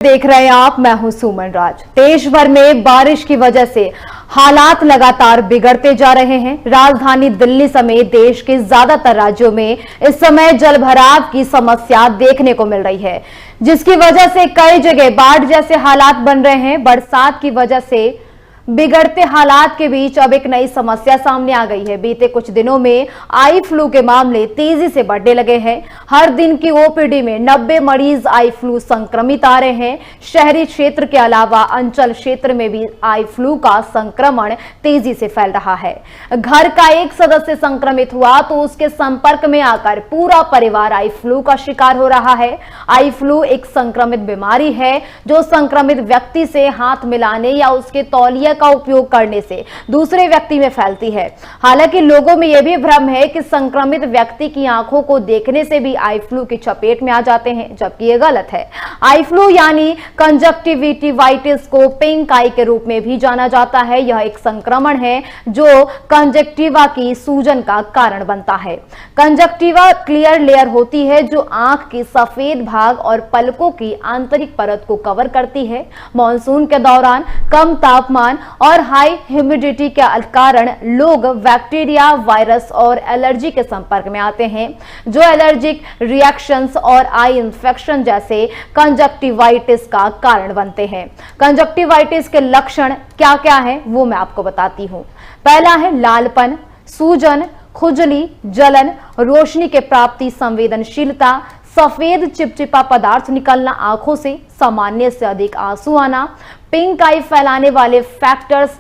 देख रहे हैं आप, मैं हूं सुमन राज। देश भर में बारिश की वजह से हालात लगातार बिगड़ते जा रहे हैं। राजधानी दिल्ली समेत देश के ज्यादातर राज्यों में इस समय जलभराव की समस्या देखने को मिल रही है, जिसकी वजह से कई जगह बाढ़ जैसे हालात बन रहे हैं। बरसात की वजह से बिगड़ते हालात के बीच अब एक नई समस्या सामने आ गई है। बीते कुछ दिनों में आई फ्लू के मामले तेजी से बढ़ने लगे हैं। हर दिन की ओपीडी में 90 मरीज आई फ्लू संक्रमित आ रहे हैं। शहरी क्षेत्र के अलावा अंचल क्षेत्र में भी आई फ्लू का संक्रमण तेजी से फैल रहा है। घर का एक सदस्य संक्रमित हुआ तो उसके संपर्क में आकर पूरा परिवार आई फ्लू का शिकार हो रहा है। आई फ्लू एक संक्रमित बीमारी है जो संक्रमित व्यक्ति से हाथ मिलाने या उसके तौलिया का उपयोग करने से दूसरे व्यक्ति में फैलती है। हालांकि लोगों में यह भी भ्रम है कि संक्रमित व्यक्ति की आंखों को देखने से भी आई फ्लू की चपेट में आ जाते हैं, जबकि यह गलत है। आई फ्लू यानी कंजक्टिविटिवाइटिस को पिंक आई के रूप में भी जाना जाता है। यह एक संक्रमण है जो कंजक्टिवा की सूजन का कारण बनता है। कंजक्टिवा क्लियर लेयर होती है जो आंख के सफेद भाग और पलकों की आंतरिक परत को कवर करती है। मॉनसून के दौरान कम तापमान और हाई ह्यूमिडिटी के कारण लोग बैक्टीरिया, वायरस और एलर्जी के संपर्क में आते हैं, जो एलर्जिक रिएक्शंस और आई इंफेक्शन जैसे कंजक्टिवाइटिस का कारण बनते हैं। कंजक्टिवाइटिस के लक्षण क्या क्या हैं वो मैं आपको बताती हूं। पहला है लालपन, सूजन, खुजली, जलन, रोशनी के प्राप्ति संवेदनशीलता, सफेद चिपचिपा पदार्थ निकलना आंखों से, सामान्य से अधिक आंसू आना। पिंक आई फैलाने वाले फैक्टर्स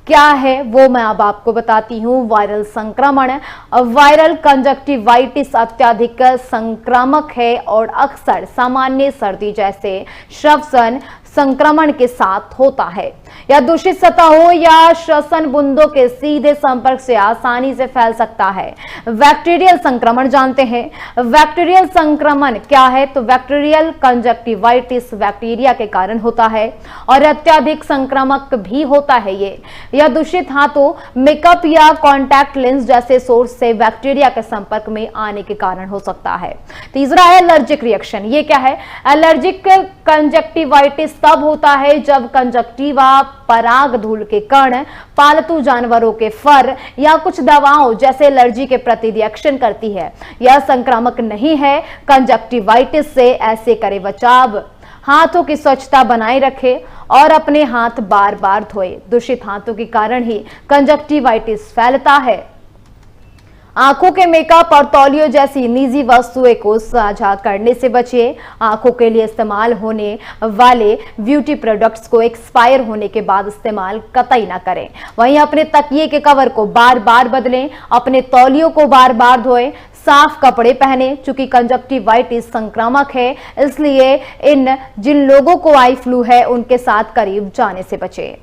क्या है वो मैं अब आपको बताती हूँ। वायरल संक्रमण, वायरल कंजक्टिवाइटिस अत्यधिक संक्रामक है और अक्सर सामान्य सर्दी जैसे श्वसन संक्रमण के साथ होता है। या दूषित सतह हो या श्वसन बूंदों के सीधे संपर्क से आसानी से फैल सकता है। बैक्टीरियल संक्रमण जानते हैं। बैक्टीरियल संक्रमण क्या है? तो बैक्टीरियल कंजक्टिवाइटिस बैक्टीरिया के कारण होता है और अत्यधिक संक्रामक भी होता है। यह दूषित हाथों, मेकअप या कॉन्टैक्ट लेंस जैसे सोर्स से बैक्टीरिया के संपर्क में आने के कारण हो सकता है। तीसरा है एलर्जिक रिएक्शन। ये क्या है? एलर्जिक कंजक्टिवाइटिस तब होता है जब कंजक्टिवा पराग धूल के कण, पालतू जानवरों के फर या कुछ दवाओं जैसे एलर्जी के प्रति रिएक्शन करती है। यह संक्रामक नहीं है। कंजक्टिवाइटिस से ऐसे करे बचाव, हाथों की स्वच्छता बनाए रखें और अपने हाथ बार बार धोए। दूषित हाथों के कारण ही कंजक्टिवाइटिस फैलता है। आंखों के मेकअप और तौलियों जैसी निजी वस्तुएं को साझा करने से बचिए। आंखों के लिए इस्तेमाल होने वाले ब्यूटी प्रोडक्ट्स को एक्सपायर होने के बाद इस्तेमाल कतई ना करें। वहीं अपने तकिए के कवर को बार बार बदलें। अपने तौलियों को बार बार धोएं। साफ कपड़े पहने। चूंकि कंजक्टिवाइटिस संक्रामक है, इसलिए जिन लोगों को आई फ्लू है उनके साथ करीब जाने से बचें।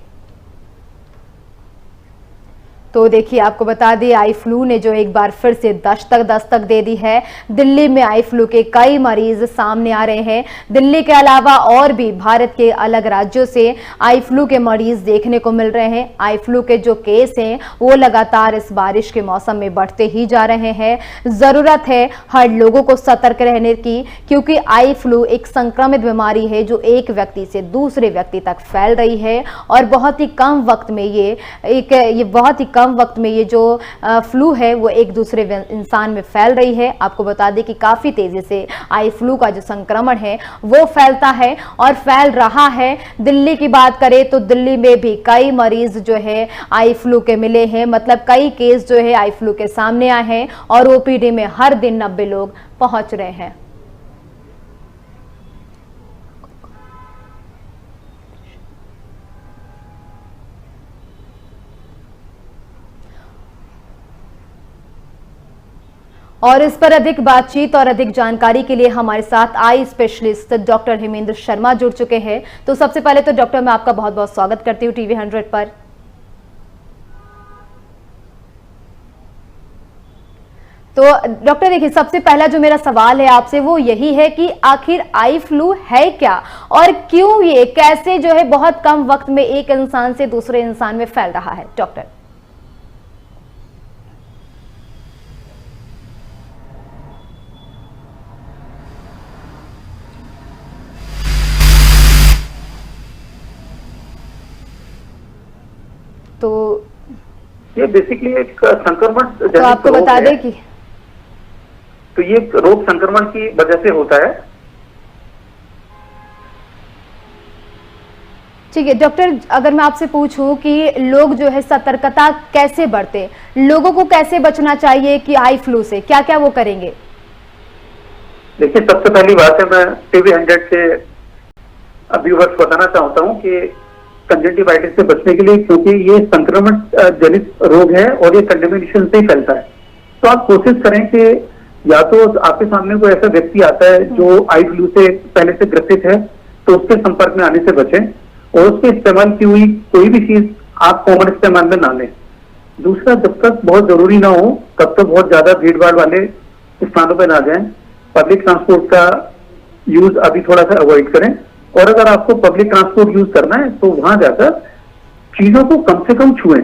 तो देखिए, आपको बता दें, आई फ्लू ने जो एक बार फिर से दस्तक दे दी है। दिल्ली में आई फ्लू के कई मरीज सामने आ रहे हैं। दिल्ली के अलावा और भी भारत के अलग राज्यों से आई फ्लू के मरीज देखने को मिल रहे हैं। आई फ्लू के जो केस हैं वो लगातार इस बारिश के मौसम में बढ़ते ही जा रहे हैं। जरूरत है हर लोगों को सतर्क रहने की, क्योंकि आई फ्लू एक संक्रमित बीमारी है जो एक व्यक्ति से दूसरे व्यक्ति तक फैल रही है और बहुत ही कम वक्त में ये जो फ्लू है वो एक दूसरे इंसान में फैल रही है। आपको बता दें कि काफी तेजी से आई फ्लू का जो संक्रमण है वो फैलता है और फैल रहा है। दिल्ली की बात करें तो दिल्ली में भी कई मरीज जो है आई फ्लू के मिले हैं, मतलब कई केस जो है आई फ्लू के सामने आए हैं और ओपीडी में हर दिन 90 लोग पहुंच रहे हैं। और इस पर अधिक बातचीत और अधिक जानकारी के लिए हमारे साथ eye specialist doctor Hemendra Sharma जुड़ चुके हैं। तो सबसे पहले तो डॉक्टर, मैं आपका बहुत बहुत स्वागत करती हूँ टीवी 100 पर। तो डॉक्टर देखिए, सबसे पहला जो मेरा सवाल है आपसे वो यही है कि आखिर आई फ्लू है क्या और क्यों ये कैसे जो है बहुत कम वक्त में एक इंसान से दूसरे इंसान में फैल रहा है? डॉक्टर तो ये बेसिकली एक संक्रमण तो आपको बता दें कि तो ये रोग संक्रमण की वजह से होता है। ठीक है डॉक्टर, अगर मैं आपसे पूछूं कि लोग जो है सतर्कता कैसे बरते, लोगों को कैसे बचना चाहिए कि आई फ्लू से, क्या क्या वो करेंगे? देखिए, सबसे पहली बात है, मैं टीवी 100 से व्यूअर्स बताना चाहता हूं कि कंजंक्टिवाइटिस से बचने के लिए, क्योंकि ये संक्रमण जनित रोग है और ये कंटेमिनेशन से ही फैलता है, तो आप कोशिश करें कि या तो आपके सामने कोई ऐसा व्यक्ति आता है जो आई फ्लू से पहले से ग्रसित है, तो उसके संपर्क में आने से बचें और उसके इस्तेमाल की हुई कोई भी चीज आप कॉमन इस्तेमाल में ना लें। दूसरा, जब तक बहुत जरूरी ना हो तब तक बहुत ज्यादा भीड़ भाड़ वाले स्थानों पर ना जाएं। पब्लिक ट्रांसपोर्ट का यूज अभी थोड़ा सा अवॉइड करें, और अगर आपको पब्लिक ट्रांसपोर्ट यूज करना है तो वहां जाकर चीजों को कम से कम छुएं,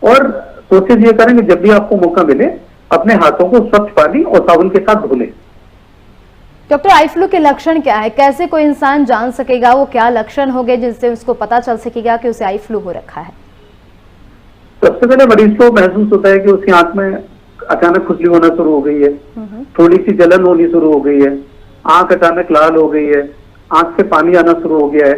और कोशिश ये करें कि जब भी आपको मौका मिले अपने हाथों को स्वच्छ पानी और साबुन के साथ धो लें। डॉक्टर, आई फ्लू के लक्षण क्या है? कैसे कोई इंसान जान सकेगा वो क्या लक्षण हो गए जिससे उसको पता चल सकेगा कि उसे आई फ्लू हो रखा है? सबसे पहले मरीज को महसूस होता है कि उसकी आंख में अचानक खुजली होना शुरू हो गई है, थोड़ी सी जलन होनी शुरू हो गई है, आंख अचानक लाल हो गई है, आंख से पानी आना शुरू हो गया है,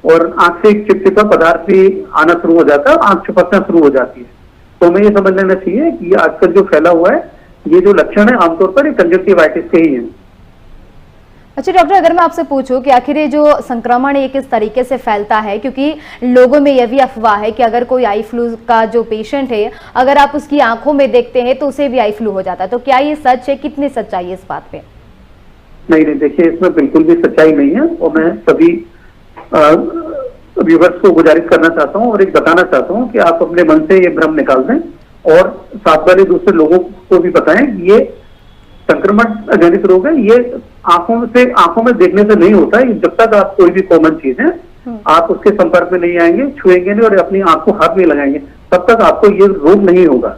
और आंख से एक चिपचिपा पदार्थ भी आना शुरू हो जाता है, आंख चिपकना शुरू हो जाती है। तो हमें ये समझ लेना चाहिए कि आजकल जो फैला हुआ है, ये जो लक्षण है आमतौर पर कंजंक्टिवाइटिस के ही है। अच्छा डॉक्टर, अगर मैं आपसे पूछूं कि आखिर ये जो संक्रमण ये किस तरीके से फैलता है, क्योंकि लोगों में यह भी अफवाह है कि अगर कोई आई फ्लू का जो पेशेंट है, अगर आप उसकी आंखों में देखते हैं तो उसे भी आई फ्लू हो जाता है, तो क्या ये सच है? कितनी सच्चाई है इस बात पे? नहीं, देखिए, इसमें बिल्कुल भी सच्चाई नहीं है, और मैं सभी व्यूअर्स को गुजारिश करना चाहता हूं और एक बताना चाहता हूं कि आप अपने मन से ये भ्रम निकाल दें और साथ वाले दूसरे लोगों को भी बताएं कि ये संक्रमण जनित रोग है। ये आंखों में देखने से नहीं होता है। जब तक आप कोई भी कॉमन चीज है आप उसके संपर्क में नहीं आएंगे, छुएंगे नहीं और अपनी आंख को हाथ नहीं लगाएंगे, तब तक आपको ये रोग नहीं होगा।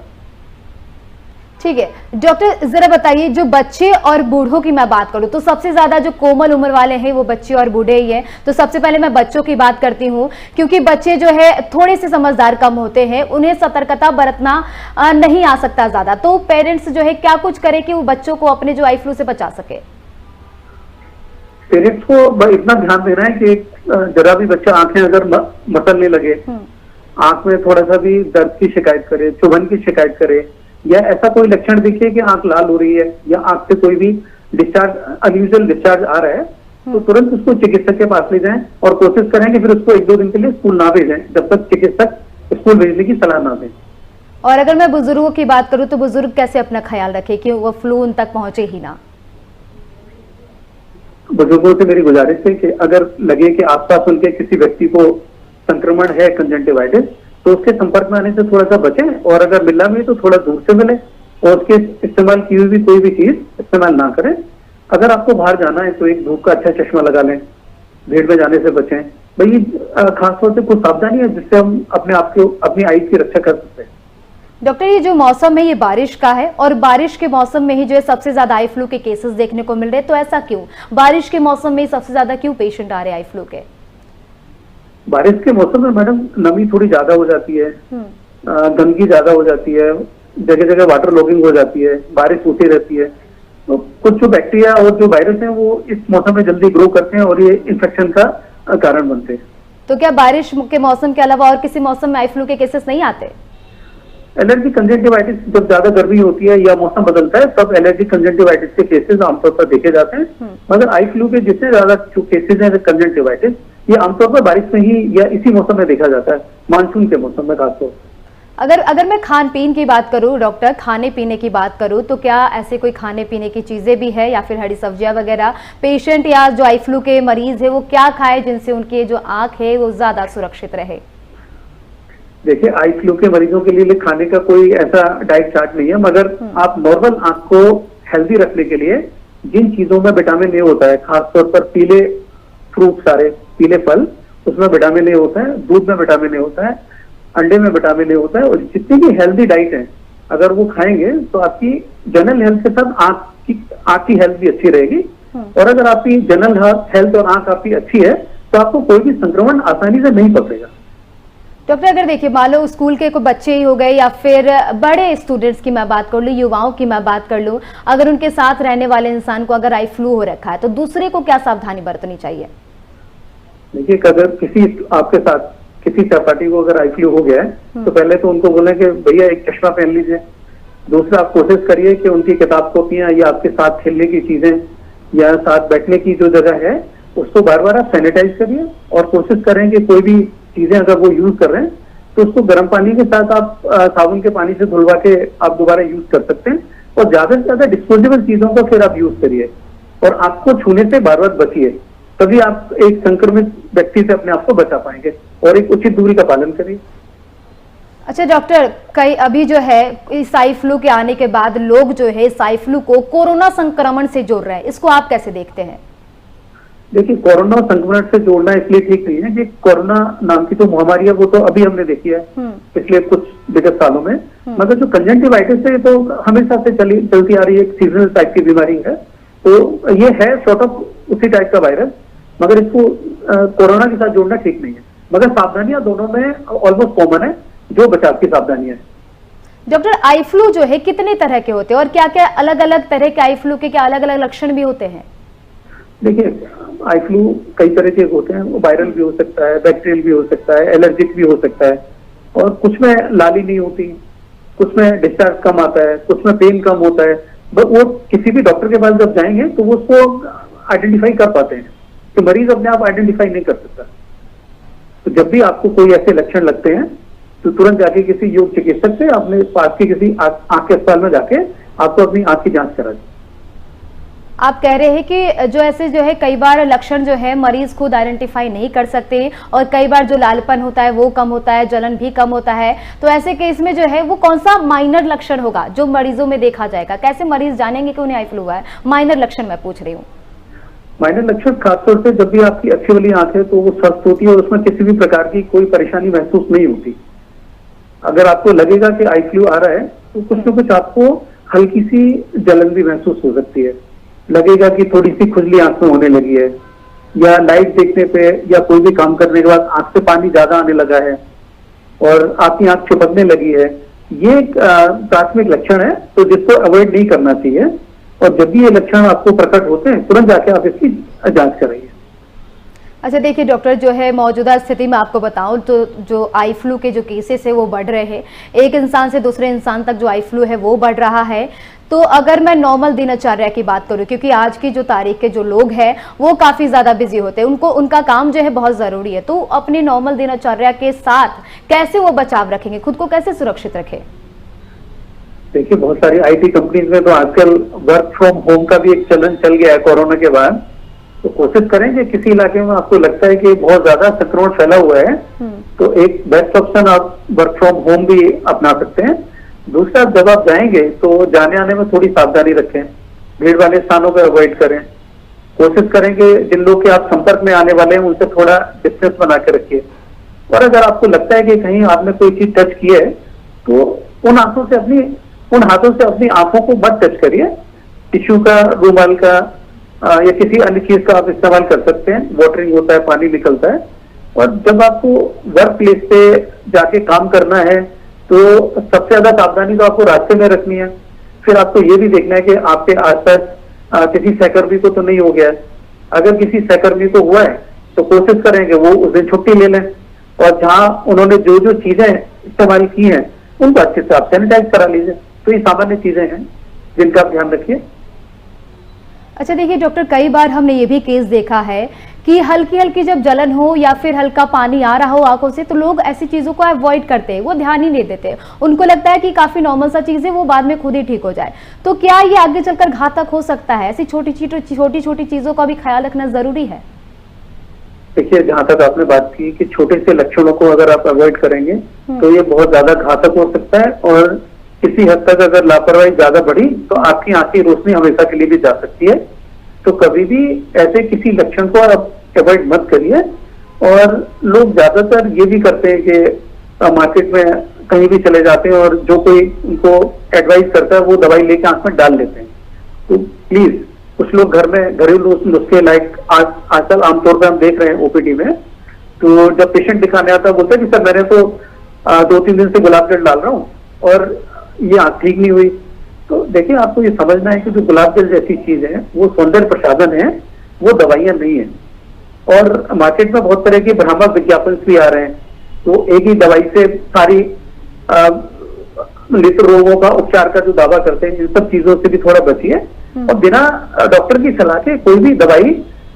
ठीक है डॉक्टर, जरा बताइए, जो बच्चे और बूढ़ों की मैं बात करूं तो सबसे ज्यादा जो कोमल उम्र वाले हैं वो बच्चे और बूढ़े ही हैं। तो सबसे पहले मैं बच्चों की बात करती हूं, क्योंकि बच्चे जो है थोड़े से समझदार कम होते हैं, उन्हें सतर्कता बरतना नहीं आ सकता ज्यादा, तो पेरेंट्स जो है क्या कुछ करे कि वो बच्चों को अपने जो आई फ्लू से बचा सके? पेरेंट्स को इतना ध्यान देना है कि जरा भी बच्चा आंखें अगर मसलने लगे, आंख में थोड़ा सा भी दर्द की शिकायत करे, चुभन की शिकायत करे, या ऐसा कोई लक्षण दिखे कि आंख लाल हो रही है या आंख से कोई भी डिस्चार्ज, अनयूजुअल डिस्चार्ज आ रहा है, तो तुरंत उसको चिकित्सक के पास ले जाएं और कोशिश करें कि फिर उसको 1-2 दिन के लिए स्कूल ना भेजें जब तक चिकित्सक स्कूल भेजने की सलाह ना दें। और अगर मैं बुजुर्गों की बात करूं तो बुजुर्ग कैसे अपना ख्याल रखे कि वो फ्लू उन तक पहुंचे ही ना? बुजुर्गों से मेरी गुजारिश है कि अगर लगे कि आसपास उनके किसी व्यक्ति को संक्रमण है कंजंक्टिवाइटिस, तो उसके संपर्क में आने से थोड़ा सा बचें, और अगर मिलना भी तो थोड़ा दूर से मिले और उसके इस्तेमाल की हुई भी कोई भी चीज इस्तेमाल ना करें। अगर आपको बाहर जाना है तो एक धूप का अच्छा चश्मा लगा लें, भीड़ में जाने से बचें। भाई खासतौर से कुछ सावधानी है जिससे हम अपने आप को, अपनी आइज की रक्षा कर सकते हैं। डॉक्टर, ये जो मौसम है ये बारिश का है, और बारिश के मौसम में ही जो है सबसे ज्यादा आई फ्लू के केसेस देखने को मिल रहे हैं, तो ऐसा क्यों? बारिश के मौसम में ही सबसे ज्यादा क्यों पेशेंट आ रहे हैं आई फ्लू के? बारिश के मौसम में मैडम नमी थोड़ी ज्यादा हो जाती है, गंदगी ज्यादा हो जाती है, जगह जगह वाटर लॉगिंग हो जाती है, बारिश होती रहती है, तो कुछ जो बैक्टीरिया और जो वायरस हैं वो इस मौसम में जल्दी ग्रो करते हैं और ये इन्फेक्शन का कारण बनते हैं। तो क्या बारिश के मौसम के अलावा और किसी मौसम में आई फ्लू के केसेस नहीं आते? एलर्जी कंजंक्टिवाइटिस जब ज्यादा गर्मी होती है या मौसम बदलता है तब एलर्जी कंजंक्टिवाइटिस के केसेस आमतौर पर देखे जाते हैं, मगर आई फ्लू के जितने ज्यादा जो केसेस हैं कंजंक्टिवाइटिस, ये आमतौर पर बारिश में ही या इसी मौसम में देखा जाता है, मानसून के मौसम में खासतौर पर। अगर मैं खान पीन की बात करूं डॉक्टर, खाने पीने की बात करूं, तो क्या ऐसे कोई खाने पीने की चीजें भी है या फिर हरी सब्जियां वगैरह पेशेंट या जो आई फ्लू के मरीज है वो क्या खाए जिनसे उनकी जो आंख है वो ज्यादा सुरक्षित रहे? देखिए, आई फ्लू के मरीजों के लिए खाने का कोई ऐसा डाइट चार्ट नहीं है, मगर आप नॉर्मल आंख को हेल्दी रखने के लिए जिन चीजों में विटामिन ए होता है, खासतौर पर पीले फ्रूट, सारे पीले फल, उसमें विटामिन ए होता है, दूध में विटामिन ए होता है, अंडे में विटामिन ए होता है, और जितनी भी हेल्दी डाइट है अगर वो खाएंगे तो आपकी जनरल हेल्थ के साथ आंख की हेल्थ भी अच्छी रहेगी। और अगर आपकी जनरल हेल्थ और आंख आपकी अच्छी है तो आपको कोई भी संक्रमण आसानी से नहीं पकड़ेगा। डॉक्टर अगर देखिए मान लो स्कूल के कोई बच्चे ही हो गए या फिर बड़े स्टूडेंट्स की मैं बात कर लूँ, युवाओं की मैं बात कर लूँ, अगर उनके साथ रहने वाले इंसान को अगर आई फ्लू हो रखा है तो दूसरे को क्या सावधानी बरतनी चाहिए? देखिए, अगर किसी आपके साथ किसी सहपाठी को अगर आई फ्लू हो गया है तो पहले तो उनको बोले कि भैया एक चश्मा पहन लीजिए। दूसरा, आप कोशिश करिए कि उनकी किताब कॉपियां या आपके साथ खेलने की चीजें या साथ बैठने की जो जगह है उसको बार बार आप सैनिटाइज करिए और कोशिश करें कि कोई भी चीजें अगर वो यूज कर रहे हैं तो उसको गर्म पानी के साथ आप साबुन के पानी से धुलवा के आप दोबारा यूज कर सकते हैं। और ज्यादा से ज्यादा डिस्पोजेबल चीजों को फिर आप यूज करिए और आपको छूने से बार बार बचिए, तभी आप एक संक्रमित व्यक्ति से अपने आप को बचा पाएंगे और एक उचित दूरी का पालन करिए। अच्छा डॉक्टर, कई अभी जो है इस आई फ्लू के आने के बाद लोग जो है इस आई फ्लू को कोरोना संक्रमण से जोड़ रहे हैं, इसको आप कैसे देखते हैं? देखिए, कोरोना संक्रमण से जोड़ना इसलिए ठीक नहीं है कि कोरोना नाम की जो महामारी है वो तो अभी हमने देखी है पिछले कुछ विगत सालों में, मगर जो कंजंक्टिवाइटिस है तो हमेशा से चलती आ रही है, एक सीजनल टाइप की बीमारी है। तो ये है सॉर्ट ऑफ उसी टाइप का वायरस, मगर इसको कोरोना के साथ जोड़ना ठीक नहीं है। मगर सावधानियां दोनों में ऑलमोस्ट कॉमन है, जो बचाव की सावधानियां है। डॉक्टर, आई फ्लू जो है कितने तरह के होते हैं और क्या क्या अलग अलग तरह के आई फ्लू के क्या अलग अलग लक्षण भी होते हैं? देखिए, आई फ्लू कई तरह के होते हैं, वो वायरल भी हो सकता है, बैक्टीरियल भी हो सकता है, एलर्जिक भी हो सकता है, और कुछ में लाली नहीं होती, कुछ में डिस्चार्ज कम आता है, कुछ में पेन कम होता है। वो किसी भी डॉक्टर के पास जब जाएंगे तो वो उसको आइडेंटिफाई कर पाते हैं कि मरीज अपने आप आइडेंटिफाई नहीं कर सकता। तो जब भी आपको कोई ऐसे लक्षण लगते हैं तो तुरंत जाके किसी योग चिकित्सक से अपने पास की किसी आंख के अस्पताल में जाके आपको अपनी आंख की जांच करा दें। आप कह रहे हैं कि जो ऐसे जो है कई बार लक्षण जो है मरीज खुद आइडेंटिफाई नहीं कर सकते और कई बार जो लालपन होता है वो कम होता है, जलन भी कम होता है, तो ऐसे केस में जो है वो कौन सा माइनर लक्षण होगा जो मरीजों में देखा जाएगा? कैसे मरीज जानेंगे कि उन्हें आई फ्लू है? माइनर लक्षण मैं पूछ रही हूँ। माइनर लक्षण खासतौर से जब भी आपकी अच्छी वाली आंख है तो वो स्वस्थ होती है और उसमें किसी भी प्रकार की कोई परेशानी महसूस नहीं होती। अगर आपको लगेगा कि आई फ्लू आ रहा है तो कुछ न कुछ आपको हल्की सी जलन भी महसूस हो सकती है, लगेगा कि थोड़ी सी खुजली आंख में होने लगी है, या लाइट देखने पे या कोई भी काम करने के बाद आंख से पानी ज्यादा आने लगा है और आपकी आंख चिपकने लगी है। ये एक प्राथमिक लक्षण है तो जिसको अवॉइड नहीं करना चाहिए, और जब भी ये लक्षण आपको प्रकट होते हैं तुरंत जाके आप इसकी जांच कराइए। अच्छा देखिए डॉक्टर, जो है मौजूदा स्थिति में आपको बताऊं तो जो आई फ्लू के जो केसेस है वो बढ़ रहे हैं, एक इंसान से दूसरे इंसान तक जो आई फ्लू है वो बढ़ रहा है। तो अगर मैं नॉर्मल दिनचर्या की बात करूं, क्योंकि आज की जो तारीख के जो लोग हैं वो काफी ज्यादा बिजी होते हैं, उनका काम जो है बहुत जरूरी है, तो अपनी नॉर्मल दिनचर्या के साथ कैसे वो बचाव रखेंगे, खुद को कैसे सुरक्षित रखें? देखिए, बहुत सारी आईटी कंपनीज में तो आजकल वर्क फ्रॉम होम का भी एक चलन चल गया है कोरोना के बाद। तो कोशिश करें कि किसी इलाके में आपको लगता है कि बहुत ज्यादा संक्रमण फैला हुआ है तो एक बेस्ट ऑप्शन आप वर्क फ्रॉम होम भी अपना सकते हैं। दूसरा, जब आप जाएंगे तो जाने आने में थोड़ी सावधानी रखें, भीड़ वाले स्थानों पर अवॉइड करें, कोशिश करें कि जिन लोग के आप संपर्क में आने वाले हैं उनसे थोड़ा डिस्टेंस बना के रखिए। और अगर आपको लगता है कि कहीं आपने कोई चीज टच की है तो उन हाथों से अपनी आंखों को मत टच करिए। टिश्यू का, रूमाल का या किसी अन्य चीज का आप इस्तेमाल कर सकते हैं, वाटरिंग होता है, पानी निकलता है। और जब आपको वर्क प्लेस पे जाके काम करना है तो सबसे ज्यादा सावधानी तो आपको रास्ते में रखनी है। फिर आपको ये भी देखना है कि आपके आसपास किसी सहकर्मी को तो नहीं हो गया है। अगर किसी सहकर्मी को हुआ है तो कोशिश करें कि वो उस दिन छुट्टी ले लें, और जहां उन्होंने जो जो चीजें इस्तेमाल की हैं उनको अच्छे से आप सैनिटाइज करा लीजिए। तो ये सामान्य चीजें हैं जिनका आप ध्यान रखिए। अच्छा देखिए डॉक्टर, कई बार हमने ये भी केस देखा है कि हल्की हल्की जब जलन हो या फिर हल्का पानी आ रहा हो आंखों से तो लोग ऐसी चीजों को अवॉइड करते हैं, वो ध्यान ही नहीं देते, उनको लगता है कि काफी नॉर्मल सा चीज है, वो बाद में खुद ही ठीक हो जाए। तो क्या ये आगे चलकर घातक हो सकता है? ऐसी छोटी छोटी चीजों का भी ख्याल रखना जरूरी है। देखिए, जहां तक आपने बात की कि छोटे से लक्षणों को अगर आप अवॉइड करेंगे तो ये बहुत ज्यादा घातक हो सकता है, और किसी हद तक अगर लापरवाही ज्यादा बढ़ी तो आपकी आंख की रोशनी हमेशा के लिए भी जा सकती है। तो कभी भी ऐसे किसी लक्षण को आप अवॉइड मत करिए। और लोग ज्यादातर ये भी करते हैं कि मार्केट में कहीं भी चले जाते हैं और जो कोई उनको एडवाइस करता है वो दवाई लेके आंख में डाल लेते हैं। तो प्लीज, कुछ लोग घर में घरेलू नुस्खे लाइक आजकल आमतौर पर हम देख रहे हैं ओपीडी में, तो जब पेशेंट दिखाने आता है बोलता है कि सर मैंने तो 2-3 दिन से गुलाब जल डाल रहा हूँ और ये आंख ठीक नहीं हुई। तो देखिए, आपको ये समझना है कि जो गुलाब जल जैसी चीज है वो सौंदर्य प्रसाधन है, वो दवाइयां नहीं है। और मार्केट में बहुत तरह के भ्रामक विज्ञापन भी आ रहे हैं, तो एक ही दवाई से सारी लिट रोगों का उपचार का जो दावा करते हैं, इन सब चीजों से भी थोड़ा बचिए। और बिना डॉक्टर की सलाह के कोई भी दवाई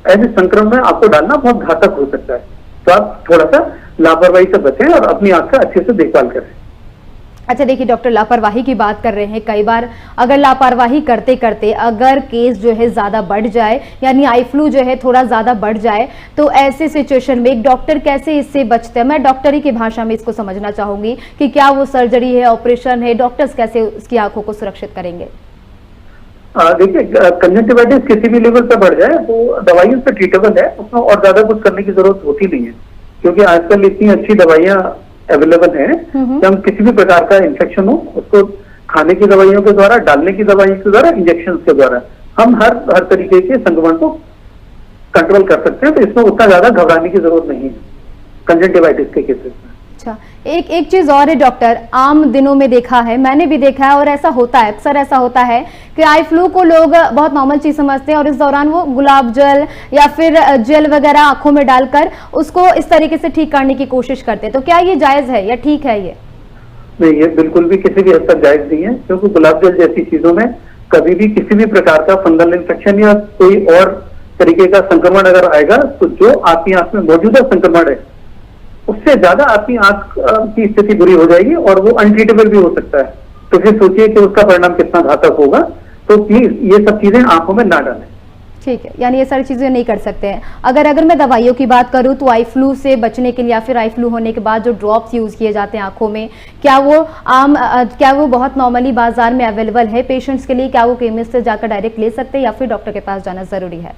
ऐसे संक्रमण में आपको डालना बहुत घातक हो सकता है। तो आप थोड़ा सा लापरवाही से बचें और अपनी आंख का अच्छे से देखभाल करें। अच्छा देखिए डॉक्टर, लापरवाही की बात कर रहे हैं, कई बार अगर लापरवाही करते करते अगर केस जो है ज्यादा बढ़ जाए, यानी आई फ्लू जो है थोड़ा ज्यादा बढ़ जाए, तो ऐसे सिचुएशन में एक डॉक्टर कैसे इससे बचते हैं? मैं डॉक्टरी की भाषा में इसको समझना चाहूंगी कि क्या वो सर्जरी है, ऑपरेशन है, डॉक्टर्स कैसे उसकी आंखों को सुरक्षित करेंगे? देखिए, कंजक्टिवाइटिस किसी भी लेवल पर बढ़ जाए तो दवाइयों से ट्रीटेबल है, उसमें और ज्यादा कुछ करने की जरूरत होती नहीं है, क्योंकि आजकल इतनी अच्छी दवाइयां अवेलेबल है कि हम किसी भी प्रकार का इन्फेक्शन हो उसको खाने की दवाइयों के द्वारा, डालने की दवाइयों के द्वारा, इंजेक्शन के द्वारा हम हर तरीके के संक्रमण को कंट्रोल कर सकते हैं। तो इसमें उतना ज्यादा घबराने की जरूरत नहीं है कंजक्टिवाइटिस के केसेस में। अच्छा, एक चीज और है डॉक्टर, आम दिनों में देखा है, मैंने भी देखा है और ऐसा होता है, अक्सर ऐसा होता है कि आई फ्लू को लोग बहुत नॉर्मल चीज समझते हैं और इस दौरान वो गुलाब जल या फिर जेल वगैरह आंखों में डालकर उसको इस तरीके से ठीक करने की कोशिश करते हैं। तो क्या ये जायज है या ठीक है? ये नहीं, ये बिल्कुल भी किसी भी हद तक जायज नहीं है, क्योंकि गुलाब जल जैसी चीजों में कभी भी किसी भी प्रकार का फंगल इन्फेक्शन या कोई और तरीके का संक्रमण अगर आएगा तो जो आपकी आंख में मौजूदा संक्रमण है उससे ज्यादा आपकी आंख की स्थिति बुरी हो जाएगी और वो अनट्रीटेबल भी हो सकता है। तो फिर सोचिए कि उसका परिणाम कितना घातक होगा। तो प्लीज ये सब चीजें आंखों में ना डालें। ठीक है, यानी ये सारी चीजें नहीं कर सकते हैं। अगर मैं दवाइयों की बात करूं तो आई फ्लू से बचने के लिए या फिर आई फ्लू होने के बाद जो ड्रॉप्स यूज किए जाते हैं आंखों में, क्या वो बहुत नॉर्मली बाजार में अवेलेबल है पेशेंट्स के लिए? क्या वो केमिस्ट से जाकर डायरेक्ट ले सकते हैं या फिर डॉक्टर के पास जाना जरूरी है?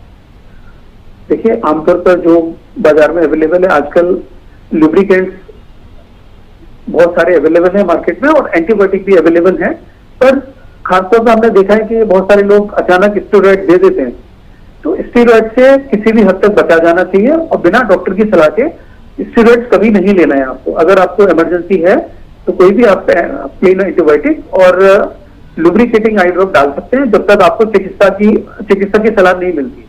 देखिए, आमतौर पर जो बाजार में अवेलेबल है आजकल लुब्रिकेंट्स बहुत सारे अवेलेबल है मार्केट में और एंटीबायोटिक भी अवेलेबल है, पर खासतौर पर हमने देखा है कि बहुत सारे लोग अचानक स्टेरॉइड दे देते हैं। तो स्टेरॉइड से किसी भी हद तक बचा जाना चाहिए और बिना डॉक्टर की सलाह के स्टेरॉइड कभी नहीं लेना है आपको। अगर आपको इमरजेंसी है तो कोई भी आप प्लेन एंटीबायोटिक और लुब्रिकेटिंग आई ड्रॉप डाल सकते हैं जब तक आपको चिकित्सक की सलाह नहीं मिलती।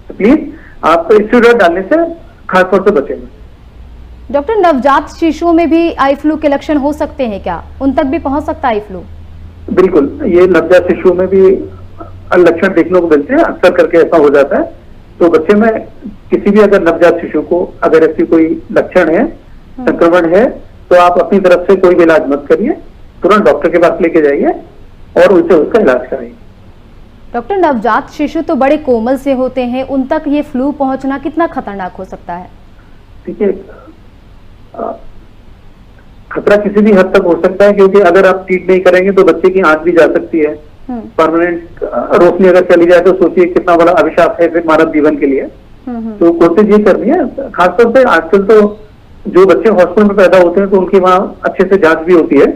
तो प्लीज आप स्टेरॉइड डालने से खासतौर से बचेंगे। डॉक्टर, नवजात शिशुओं में भी आई फ्लू के लक्षण हो सकते हैं क्या? उन तक भी पहुंच सकता है आई फ्लू? बिल्कुल, ये नवजात शिशुओं में भी लक्षण देखने को मिलते हैं, अक्सर करके ऐसा हो जाता है। तो बच्चे में किसी भी अगर नवजात शिशु को अगर ऐसी कोई लक्षण है, संक्रमण है, तो आप अपनी तरफ से कोई भी इलाज मत करिए, तुरंत डॉक्टर के पास लेके जाइए और उनसे उसका इलाज कराइए। डॉक्टर, नवजात शिशु तो बड़े कोमल से होते हैं, उन तक ये फ्लू पहुंचना कितना खतरनाक हो सकता है? देखिए, खतरा किसी भी हद तक हो सकता है, क्योंकि अगर आप ट्रीट नहीं करेंगे तो बच्चे की आंख भी जा सकती है। परमानेंट रोशनी अगर चली जाए तो सोचिए कितना बड़ा अभिशाप है फिर मानव जीवन के लिए। तो कोशिश ये करनी है, खासतौर से आजकल तो जो बच्चे हॉस्पिटल में पैदा होते हैं तो उनकी वहाँ अच्छे से जांच भी होती है,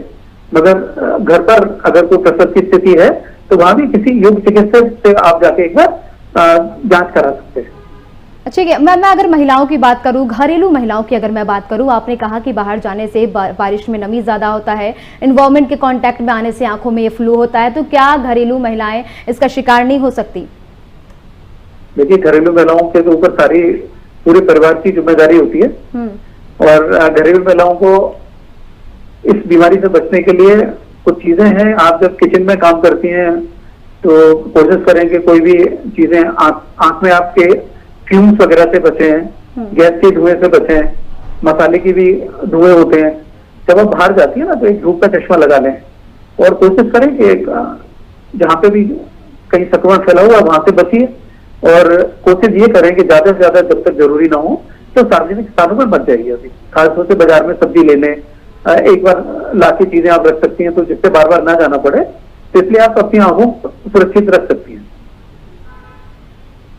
मगर घर पर अगर कोई प्रसव की स्थिति है तो वहां भी किसी योग्य चिकित्सक से आप जाके एक बार जांच करा सकते हैं। ठीक है, मैं अगर महिलाओं की बात करूं, घरेलू महिलाओं की अगर मैं बात करूं, आपने कहा कि बाहर जाने से बारिश में नमी ज्यादा होता है, एनवायरमेंट के कांटेक्ट में आने से आंखों में ये फ्लू होता है, तो क्या घरेलू महिलाएं इसका शिकार नहीं हो सकती? देखिए, घरेलू महिलाओं के ऊपर सारी पूरे परिवार की जिम्मेदारी होती है और घरेलू महिलाओं को इस बीमारी से बचने के लिए कुछ चीजें हैं। आप जब किचन में काम करती हैं तो कोशिश करें कि कोई भी चीजें आंख में आपके फ्यूम्स वगैरह से बचें, गैस के धुएं से बचें, मसाले की भी धुएं होते हैं। जब आप बाहर जाती है ना तो एक धूप का चश्मा लगा लें और कोशिश करें कि जहाँ पे भी कहीं संक्रमण फैला हुआ वहां से बचिए और कोशिश ये करें कि ज्यादा से ज्यादा जब तक जरूरी ना हो तो सार्वजनिक स्थानों पर मत जाइए। अभी खासतौर से बाजार में सब्जी लेने एक बार लाके चीजें आप रख सकती हैं तो जिससे बार बार ना जाना पड़े, तो इसलिए आप अपनी आंखों को सुरक्षित रख सकती हैं।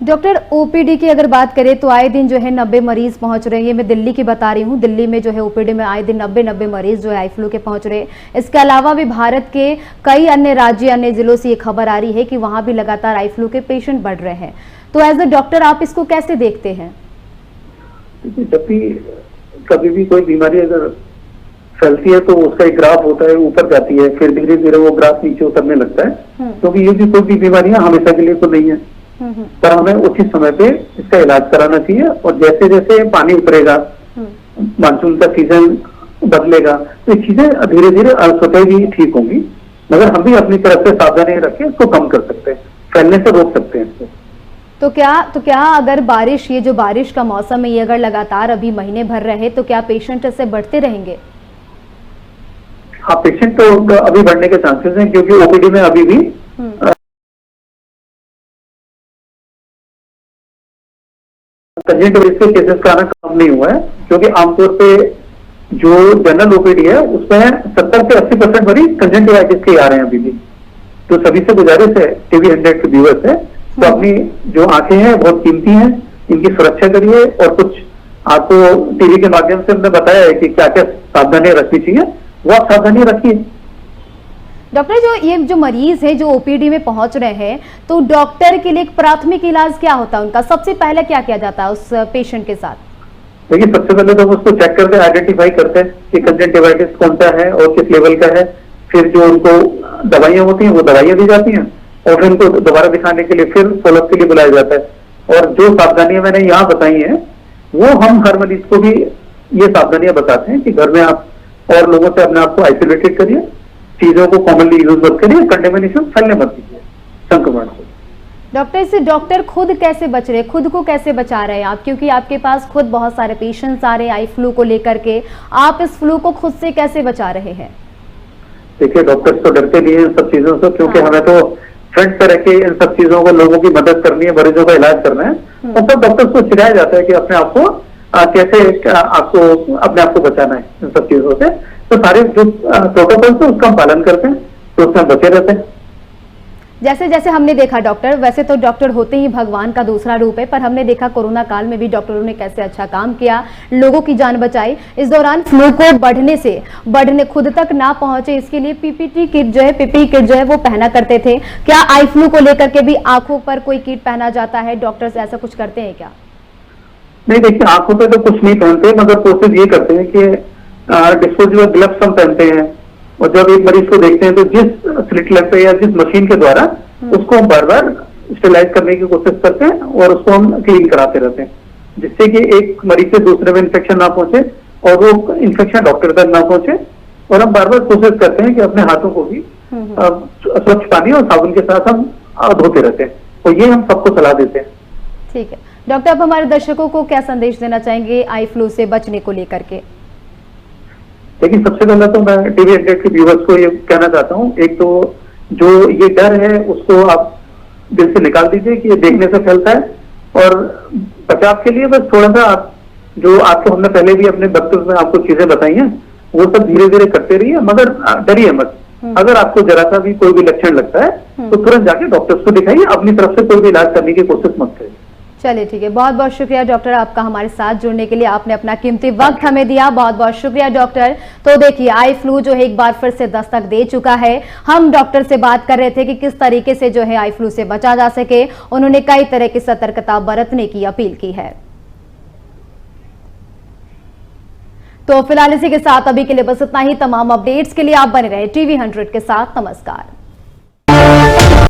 डॉक्टर, ओपीडी की अगर बात करें तो आए दिन जो है 90 मरीज पहुंच रहे हैं। मैं दिल्ली की बता रही हूँ, दिल्ली में जो है ओपीडी में आए दिन 90 मरीज जो है आई फ्लू के पहुंच रहे हैं। इसके अलावा भी भारत के कई अन्य राज्य, अन्य जिलों से ये खबर आ रही है कि वहां भी लगातार आई फ्लू के पेशेंट बढ़ रहे हैं। तो एज ए डॉक्टर आप इसको कैसे देखते हैं? जब भी कभी भी कोई बीमारी अगर फैलती है तो उसका एक ग्राफ होता है, ऊपर जाती है, फिर धीरे धीरे वो ग्राफ नीचे उतरने लगता है। क्योंकि ये भी कोई भी बीमारियां हमेशा के लिए तो नहीं है, पर हमें उचित समय पे इसका इलाज कराना चाहिए। और जैसे जैसे पानी उतरेगा, मानसून का सीजन बदलेगा, तो ये चीजें धीरे धीरे स्वतः ही ठीक होंगी, मगर हम भी अपनी तरफ से सावधानी रख के इसको कम कर सकते हैं, फैलने से रोक सकते हैं इसको। तो क्या अगर बारिश, ये जो बारिश का मौसम है, ये अगर लगातार अभी महीने भर रहे तो क्या पेशेंट इससे बढ़ते रहेंगे? हाँ, पेशेंट तो अभी बढ़ने के चांसेस हैं, क्योंकि ओपीडी में अभी भी कंजंक्टिवाइटिस के केसेस का आना कम नहीं हुआ है। क्योंकि आमतौर पे जो जनरल ओपीडी है उसमें 70 से 80% मरीज कंजंक्टिवाइटिस के आ रहे हैं अभी भी। तो सभी से गुजारिश है, टीवी 100 के व्यूअर्स है, तो अपनी जो आंखें हैं बहुत कीमती हैं, इनकी सुरक्षा करिए। और कुछ आपको टीवी के माध्यम से हमने बताया है कि क्या क्या सावधानियां रखनी चाहिए, वो आप सावधानी रखिए। डॉक्टर, ये जो मरीज है जो ओपीडी में पहुंच रहे हैं, तो डॉक्टर के लिए एक प्राथमिक इलाज क्या होता है उनका? सबसे पहले क्या किया जाता है उस पेशेंट के साथ? देखिए, सबसे पहले तो हम उसको चेक करते हैं, आइडेंटिफाई करते हैं कि कंजंक्टिवाइटिस कौन सा है और किस लेवल का है। फिर जो उनको दवाइयां होती हैं वो दवाइयां दी जाती हैं, और फिर उनको दोबारा दिखाने के लिए फिर फॉलोअप के लिए बुलाया जाता है। और जो सावधानियां मैंने यहाँ बताई हैं वो हम हर मरीज को भी ये सावधानियां बताते हैं कि घर में आप और लोगों से अपने आप को आइसोलेटेड करिए, चीजों को कॉमनली यूज मत करिए, कंटेमिनेशन फैलने मत दीजिए संक्रमण से। डॉक्टर, इससे डॉक्टर खुद कैसे बच रहे हैं, खुद को कैसे बचा रहे हैं आप? क्योंकि आपके पास खुद बहुत सारे पेशेंट्स आ रहे हैं आई फ्लू को लेकर के, आप इस फ्लू को खुद से कैसे बचा रहे हैं? देखिए, डॉक्टर्स तो डरते नहीं है इन सब चीजों से, क्योंकि हमें तो फ्रंट पे रह के इन सब चीजों को, लोगों की मदद करनी है, मरीजों का इलाज करना है। और सब डॉक्टर्स को सिखाया जाता है कि अपने आप को कैसे आपको अपने आप को बचाना है इन सब चीजों से। तो सारे जो प्रोटोकॉल्स है उसका हम पालन करते हैं, तो उससे हम बचे रहते हैं। जैसे जैसे हमने देखा डॉक्टर, वैसे तो डॉक्टर होते ही भगवान का दूसरा रूप है, पर हमने देखा कोरोना काल में भी डॉक्टरों ने कैसे अच्छा काम किया, लोगों की जान बचाई। इस दौरान फ्लू को बढ़ने खुद तक ना पहुंचे, इसके लिए पीपीई किट जो है वो पहना करते थे। क्या आई फ्लू को लेकर के भी आंखों पर कोई किट पहना जाता है? डॉक्टर्स ऐसा कुछ करते हैं क्या? नहीं, देखिए, आंखों पे तो कुछ नहीं पहनते, मगर कोशिश ये करते हैं कि डिस्पोजेबल ग्लव्स हम पहनते हैं। और जब एक मरीज को देखते हैं तो जिस स्लिट लैम्प पे या जिस मशीन के द्वारा उसको हम बार बार स्टेलाइज करने की कोशिश करते हैं और उसको हम क्लीन कराते रहते हैं, जिससे कि एक मरीज से दूसरे में इन्फेक्शन ना पहुंचे और वो इन्फेक्शन डॉक्टर तक ना पहुंचे। और हम बार बार कोशिश करते हैं कि अपने हाथों को भी स्वच्छ पानी और साबुन के साथ हम धोते रहते हैं, तो ये हम सबको सलाह देते हैं। ठीक है डॉक्टर, आप हमारे दर्शकों को क्या संदेश देना चाहेंगे आई फ्लू से बचने को लेकर के? देखिए, सबसे पहले तो मैं टीवी 100 के व्यूअर्स को ये कहना चाहता हूँ, एक तो जो ये डर है उसको आप दिल से निकाल दीजिए कि ये देखने से फैलता है। और बचाव के लिए बस थोड़ा सा जो आपको हमने पहले भी अपने वक्तव्य में आपको चीजें बताई हैं वो सब धीरे धीरे करते रहिए, मगर डरिए मत। अगर आपको जरा सा भी कोई भी लक्षण लगता है तो तुरंत जाके डॉक्टर्स को दिखाइए, अपनी तरफ से कोई भी इलाज करने की कोशिश मत करिए। चलिए ठीक है, बहुत बहुत शुक्रिया डॉक्टर आपका हमारे साथ जुड़ने के लिए, आपने अपना कीमती वक्त हमें दिया, बहुत बहुत शुक्रिया डॉक्टर। तो देखिए, आई फ्लू जो है एक बार फिर से दस्तक दे चुका है। हम डॉक्टर से बात कर रहे थे कि किस तरीके से जो है आई फ्लू से बचा जा सके, उन्होंने कई तरह की सतर्कता बरतने की अपील की है। तो फिलहाल इसी के साथ अभी के लिए बस इतना ही। तमाम अपडेट्स के लिए आप बने रहे टीवी 100 के साथ। नमस्कार।